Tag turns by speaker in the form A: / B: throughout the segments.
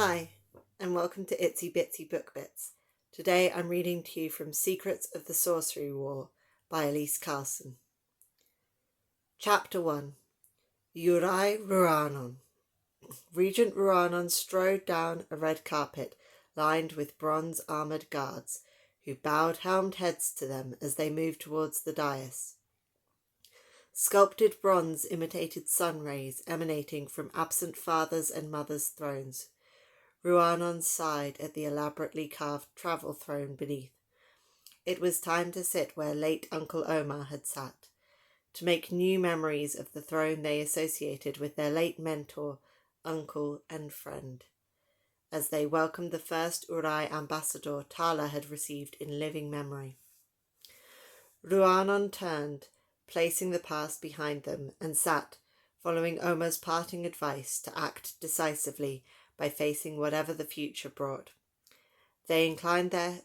A: Hi, and welcome to Itsy Bitsy Book Bits. Today I'm reading to you from Secrets of the Sorcery War by Elise Carlson. Chapter 1. Heir Ruarnon. Regent Ruarnon strode down a red carpet lined with bronze-armoured guards, who bowed helmed heads to them as they moved towards the dais. Sculpted bronze imitated sun rays emanating from absent fathers' and mothers' thrones. Ruarnon sighed at the elaborately carved travel throne beneath. It was time to sit where late Uncle Omar had sat, to make new memories of the throne they associated with their late mentor, uncle and friend, as they welcomed the first Urai ambassador Tarlah had received in living memory. Ruarnon turned, placing the past behind them, and sat, following Omar's parting advice to act decisively by facing whatever the future brought. They inclined their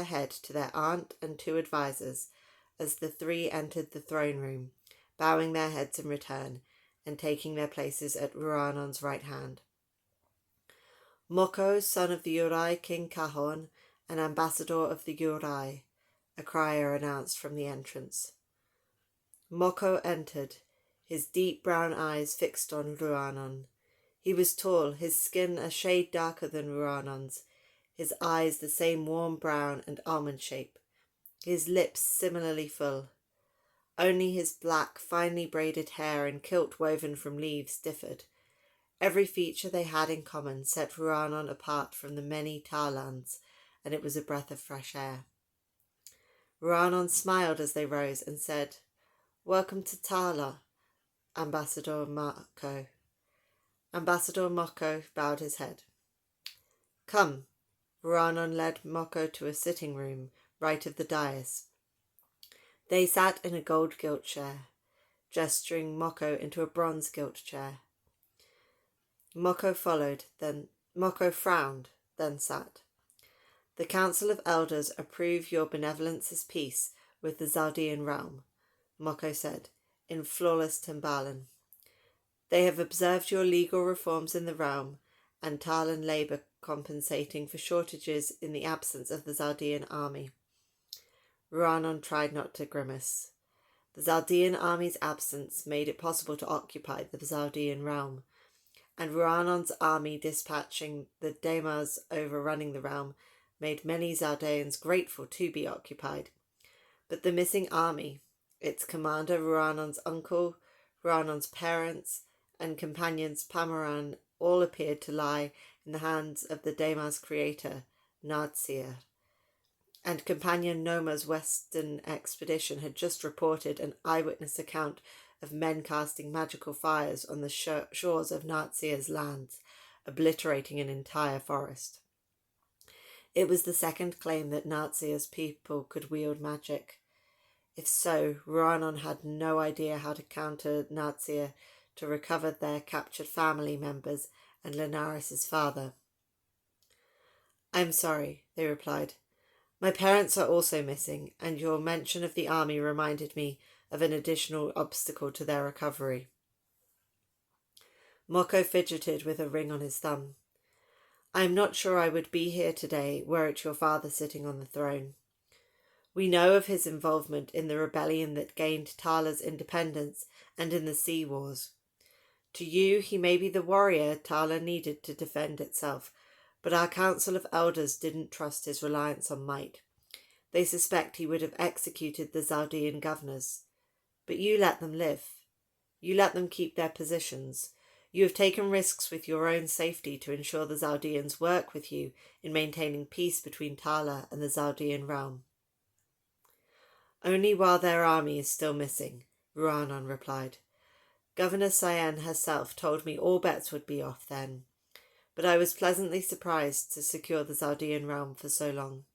A: head to their aunt and two advisers as the three entered the throne room, bowing their heads in return and taking their places at Ruarnon's right hand. Moko, son of the Urai King Cahorn, and ambassador of the Urai, a crier announced from the entrance. Moko entered, his deep brown eyes fixed on Ruarnon. He was tall, his skin a shade darker than Ruarnon's, his eyes the same warm brown and almond shape, his lips similarly full. Only his black, finely braided hair and kilt woven from leaves differed. Every feature they had in common set Ruarnon apart from the many Tarlans, and it was a breath of fresh air. Ruarnon smiled as they rose and said, "Welcome to Tarlah, Ambassador Moko." Ambassador Moko bowed his head. "Come." Ruarnon led Moko to a sitting room right of the dais. They sat in a gold gilt chair, gesturing Moko into a bronze gilt chair. Moko frowned, then sat. "The Council of Elders approve your benevolence's peace with the Zaldean realm," Moko said, in flawless Timbalan. "They have observed your legal reforms in the realm and Tarlan labour compensating for shortages in the absence of the Zaldean army." Ruarnon tried not to grimace. The Zaldean army's absence made it possible to occupy the Zaldean realm, and Ruarnon's army dispatching the damars overrunning the realm made many Zaldeans grateful to be occupied. But the missing army, its commander Ruarnon's uncle, Ruarnon's parents, and companions Pamaran all appeared to lie in the hands of the damars' creator, Nartzeer. And companion Noma's western expedition had just reported an eyewitness account of men casting magical fires on the shores of Nartzeer's lands, obliterating an entire forest. It was the second claim that Nartzeer's people could wield magic. If so, Ruarnon had no idea how to counter Nartzeer to recover their captured family members and Linaris's father. "I'm sorry," they replied. "My parents are also missing, and your mention of the army reminded me of an additional obstacle to their recovery." Moko fidgeted with a ring on his thumb. "I am not sure I would be here today were it your father sitting on the throne. We know of his involvement in the rebellion that gained Tarlah's independence and in the sea wars. To you, he may be the warrior Tarlah needed to defend itself, but our Council of Elders didn't trust his reliance on might. They suspect he would have executed the Zaldean governors. But you let them live. You let them keep their positions. You have taken risks with your own safety to ensure the Zaldeans work with you in maintaining peace between Tarlah and the Zaldean realm." "Only while their army is still missing," Ruarnon replied. "Governor Cyan herself told me all bets would be off then, but I was pleasantly surprised to secure the Zaldean realm for so long.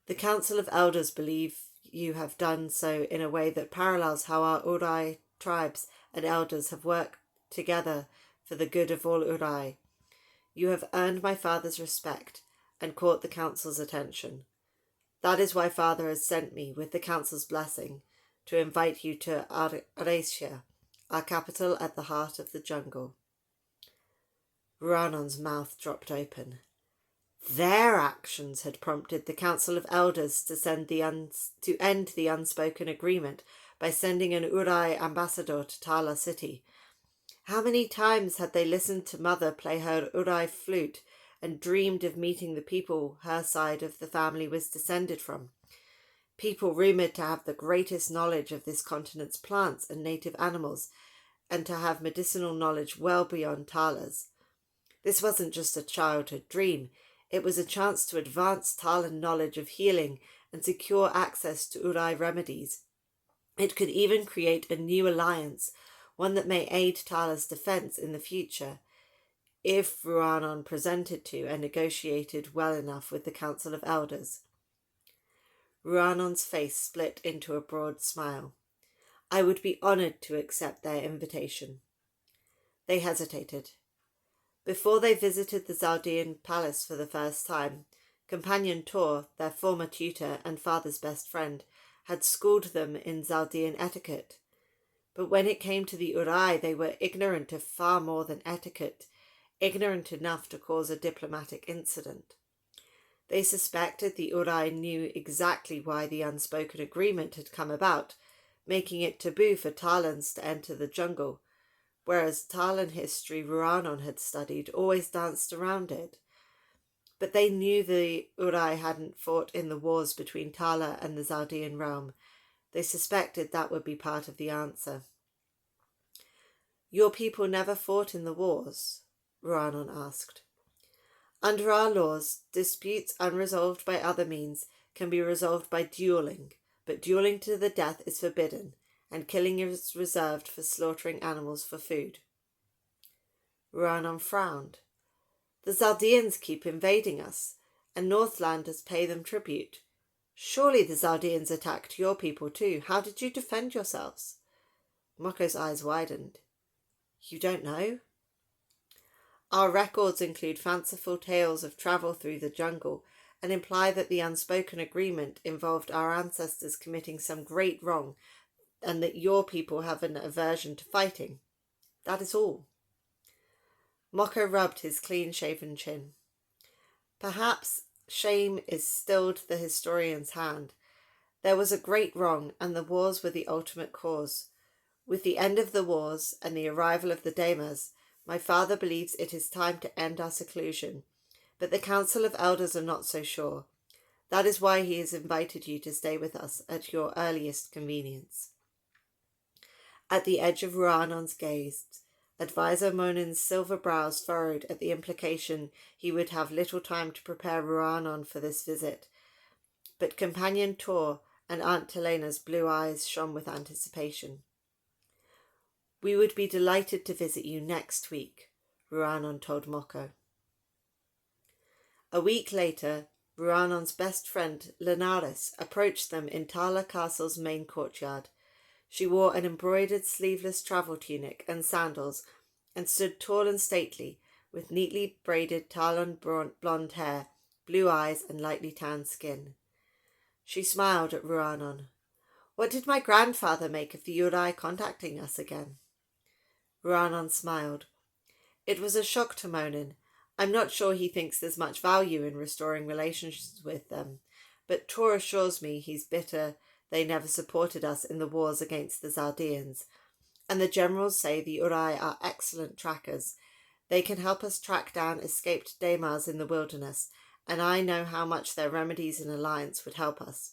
A: The Council of Elders believe you have done so in a way that parallels how our Urai tribes and elders have worked together for the good of all Urai. You have earned my father's respect and caught the Council's attention. That is why father has sent me, with the Council's blessing, to invite you to Aresia, our capital at the heart of the jungle." Ruarnon's mouth dropped open. Their actions had prompted the Council of Elders to end the unspoken agreement by sending an Urai ambassador to Tarlah city. How many times had they listened to Mother play her Urai flute and dreamed of meeting the people her side of the family was descended from? People rumoured to have the greatest knowledge of this continent's plants and native animals, and to have medicinal knowledge well beyond Tarlah's. This wasn't just a childhood dream, it was a chance to advance Tarlan knowledge of healing and secure access to Urai remedies. It could even create a new alliance, one that may aid Tarlah's defence in the future, if Ruarnon presented to and negotiated well enough with the Council of Elders. Ruarnon's face split into a broad smile. I would be honoured to accept their invitation. They hesitated. Before they visited the Zaldean palace for the first time, Companion Tor, their former tutor and father's best friend, had schooled them in Zaldean etiquette. But when it came to the Urai, they were ignorant of far more than etiquette, ignorant enough to cause a diplomatic incident. They suspected the Urai knew exactly why the unspoken agreement had come about, making it taboo for Tarlans to enter the jungle, whereas Tarlan history Ruarnon had studied always danced around it. But they knew the Urai hadn't fought in the wars between Tarlah and the Zaldean realm. They suspected that would be part of the answer. Your people never fought in the wars? Ruarnon asked. Under our laws, disputes unresolved by other means can be resolved by duelling, but duelling to the death is forbidden, and killing is reserved for slaughtering animals for food. Ruarnon frowned. The Zaldeans keep invading us, and Northlanders pay them tribute. Surely the Zaldeans attacked your people too. How did you defend yourselves? Moko's eyes widened. You don't know? Our records include fanciful tales of travel through the jungle and imply that the unspoken agreement involved our ancestors committing some great wrong and that your people have an aversion to fighting. That is all. Moko rubbed his clean-shaven chin. Perhaps shame is stilled the historian's hand. There was a great wrong, and the wars were the ultimate cause. With the end of the wars and the arrival of the damars, my father believes it is time to end our seclusion, but the Council of Elders are not so sure. That is why he has invited you to stay with us at your earliest convenience. At the edge of Ruarnon's gaze, Advisor Monin's silver brows furrowed at the implication he would have little time to prepare Ruarnon for this visit, but Companion Tor and Aunt Telena's blue eyes shone with anticipation. We would be delighted to visit you next week, Ruarnon told Moko. A week later, Ruarnon's best friend, Linaris, approached them in Tarlah Castle's main courtyard. She wore an embroidered sleeveless travel tunic and sandals, and stood tall and stately, with neatly braided Tarlan blonde hair, blue eyes, and lightly tanned skin. She smiled at Ruarnon. What did my grandfather make of the Urai contacting us again? Ruarnon smiled. It was a shock to Monin. I'm not sure he thinks there's much value in restoring relations with them, but Tor assures me he's bitter they never supported us in the wars against the Zaldeans, and the generals say the Urai are excellent trackers. They can help us track down escaped damars in the wilderness, and I know how much their remedies and alliance would help us.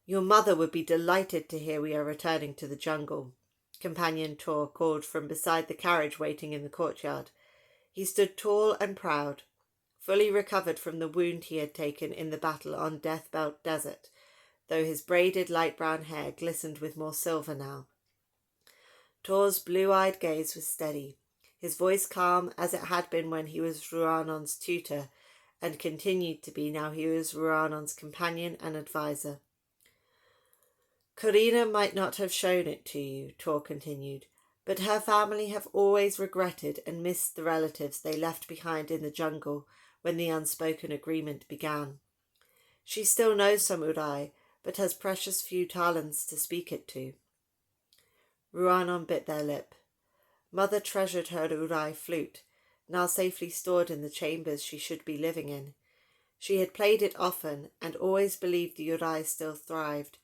A: Your mother would be delighted to hear we are returning to the jungle, Companion Tor called from beside the carriage waiting in the courtyard. He stood tall and proud, fully recovered from the wound he had taken in the battle on Death Belt Desert, though his braided light brown hair glistened with more silver now. Tor's blue-eyed gaze was steady, his voice calm as it had been when he was Ruarnon's tutor, and continued to be now he was Ruarnon's companion and adviser. Corina might not have shown it to you, Tor continued, but her family have always regretted and missed the relatives they left behind in the jungle when the unspoken agreement began. She still knows some Urai, but has precious few talents to speak it to. Ruarnon bit their lip. Mother treasured her Urai flute, now safely stored in the chambers she should be living in. She had played it often and always believed the Urai still thrived.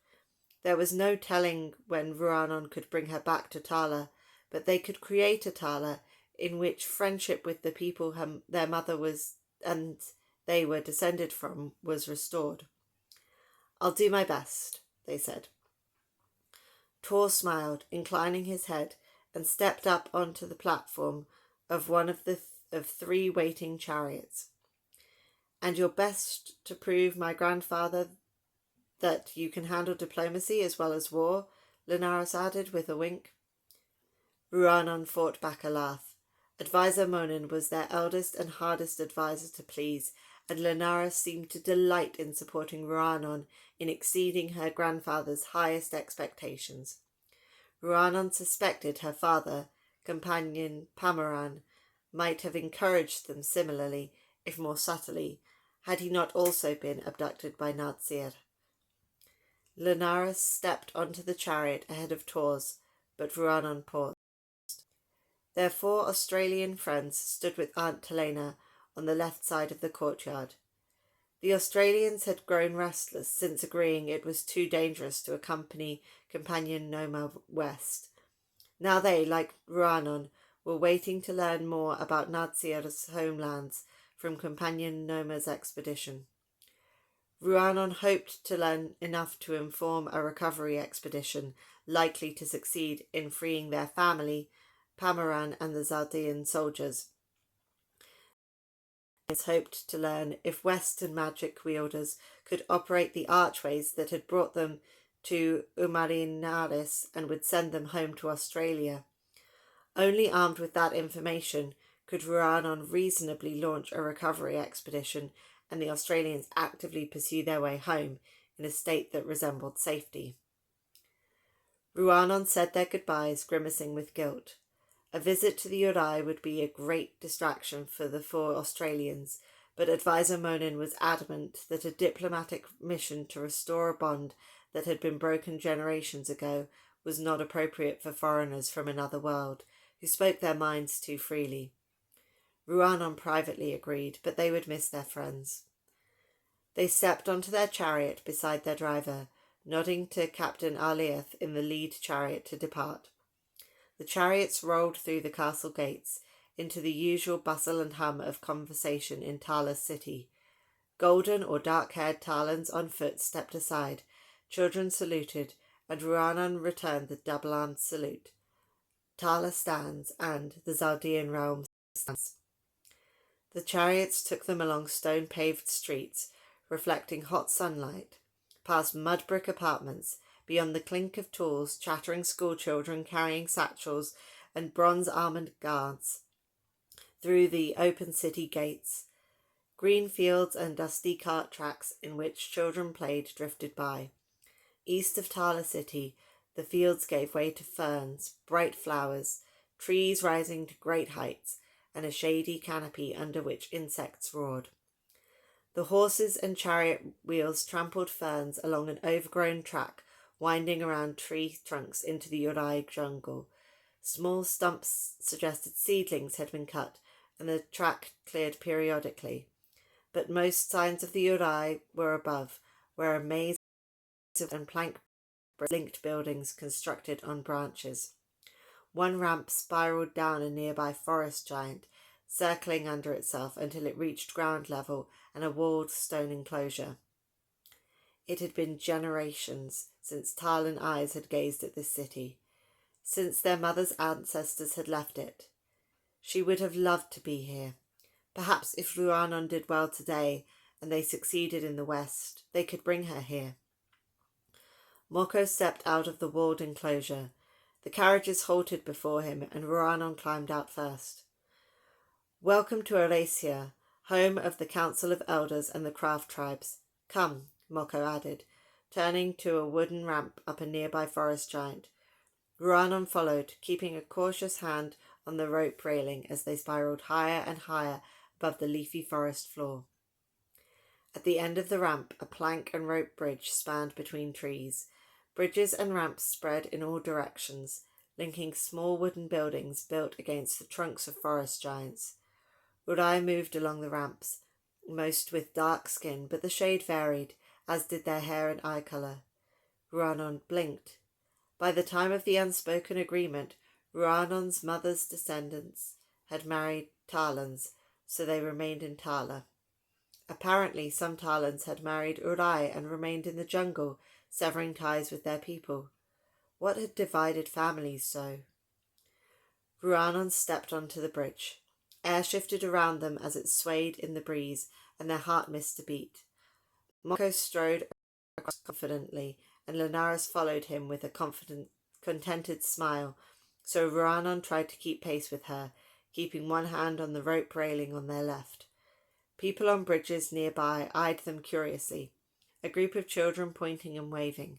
A: There was no telling when Ruarnon could bring her back to Tarlah, but they could create a Tarlah in which friendship with the people their mother was and they were descended from was restored. "I'll do my best," they said. Tor smiled, inclining his head, and stepped up onto the platform of one of three waiting chariots. "And your best to prove my grandfather that you can handle diplomacy as well as war," Linaris added with a wink. Ruarnon fought back a laugh. Advisor Monin was their eldest and hardest advisor to please, and Linaris seemed to delight in supporting Ruarnon in exceeding her grandfather's highest expectations. Ruarnon suspected her father, companion Pamaran, might have encouraged them similarly, if more subtly, had he not also been abducted by Nartzeer. Linaris stepped onto the chariot ahead of Tor's, but Ruarnon paused. Their 4 Australian friends stood with Aunt Helena on the left side of the courtyard. The Australians had grown restless since agreeing it was too dangerous to accompany companion Noma west. Now they, like Ruarnon, were waiting to learn more about Nartzeer's homelands from companion Noma's expedition. Ruarnon hoped to learn enough to inform a recovery expedition likely to succeed in freeing their family, Pamaran and the Zaldean soldiers. He hoped to learn if Western magic wielders could operate the archways that had brought them to Umarinaris and would send them home to Australia. Only armed with that information could Ruarnon reasonably launch a recovery expedition and the Australians actively pursue their way home in a state that resembled safety. Ruarnon said their goodbyes, grimacing with guilt. A visit to the Urai would be a great distraction for the 4 Australians, but Advisor Monin was adamant that a diplomatic mission to restore a bond that had been broken generations ago was not appropriate for foreigners from another world, who spoke their minds too freely. Ruarnon privately agreed, but they would miss their friends. They stepped onto their chariot beside their driver, nodding to Captain Arleith in the lead chariot to depart. The chariots rolled through the castle gates into the usual bustle and hum of conversation in Tarlah city. Golden or dark-haired Tarlans on foot stepped aside, children saluted, and Ruarnon returned the double-armed salute. Tarlah stands, and the Zaldean realm stands. The chariots took them along stone-paved streets, reflecting hot sunlight, past mud-brick apartments, beyond the clink of tools, chattering schoolchildren carrying satchels, and bronze-armoured guards, through the open city gates. Green fields and dusty cart tracks in which children played drifted by. East of Tarlah city, the fields gave way to ferns, bright flowers, trees rising to great heights, and a shady canopy under which insects roared. The horses and chariot wheels trampled ferns along an overgrown track winding around tree trunks into the Urai jungle. Small stumps suggested seedlings had been cut, and the track cleared periodically. But most signs of the Urai were above, where a maze and plank linked buildings constructed on branches. One ramp spiraled down a nearby forest giant, circling under itself until it reached ground level and a walled stone enclosure. It had been generations since Tarlan eyes had gazed at this city, since their mother's ancestors had left it. She would have loved to be here. Perhaps if Ruarnon did well today and they succeeded in the west, they could bring her here. Moko stepped out of the walled enclosure. The carriages halted before him, and Ruarnon climbed out first. "Welcome to Elise, home of the Council of Elders and the Craft Tribes. Come," Moko added, turning to a wooden ramp up a nearby forest giant. Ruarnon followed, keeping a cautious hand on the rope railing as they spiraled higher and higher above the leafy forest floor. At the end of the ramp, a plank and rope bridge spanned between trees. Bridges and ramps spread in all directions, linking small wooden buildings built against the trunks of forest giants. Urai moved along the ramps, most with dark skin, but the shade varied, as did their hair and eye colour. Ruarnon blinked. By the time of the unspoken agreement, Ruarnon's mother's descendants had married Tarlans, so they remained in Tarlah. Apparently, some Tarlans had married Urai and remained in the jungle, severing ties with their people. What had divided families so? Ruarnon stepped onto the bridge. Air shifted around them as it swayed in the breeze, and their heart missed a beat. Moko strode across confidently, and Linaris followed him with a contented smile, so Ruarnon tried to keep pace with her, keeping one hand on the rope railing on their left. People on bridges nearby eyed them curiously, a group of children pointing and waving.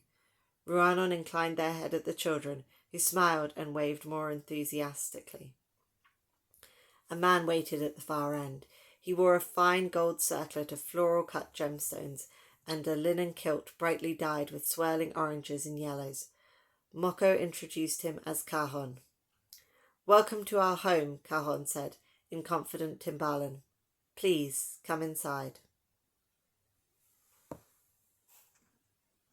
A: Ruarnon inclined their head at the children, who smiled and waved more enthusiastically. A man waited at the far end. He wore a fine gold circlet of floral-cut gemstones and a linen kilt brightly dyed with swirling oranges and yellows. Moko introduced him as Carlson. "Welcome to our home," Carlson said, in confident Timbalan. "Please, come inside."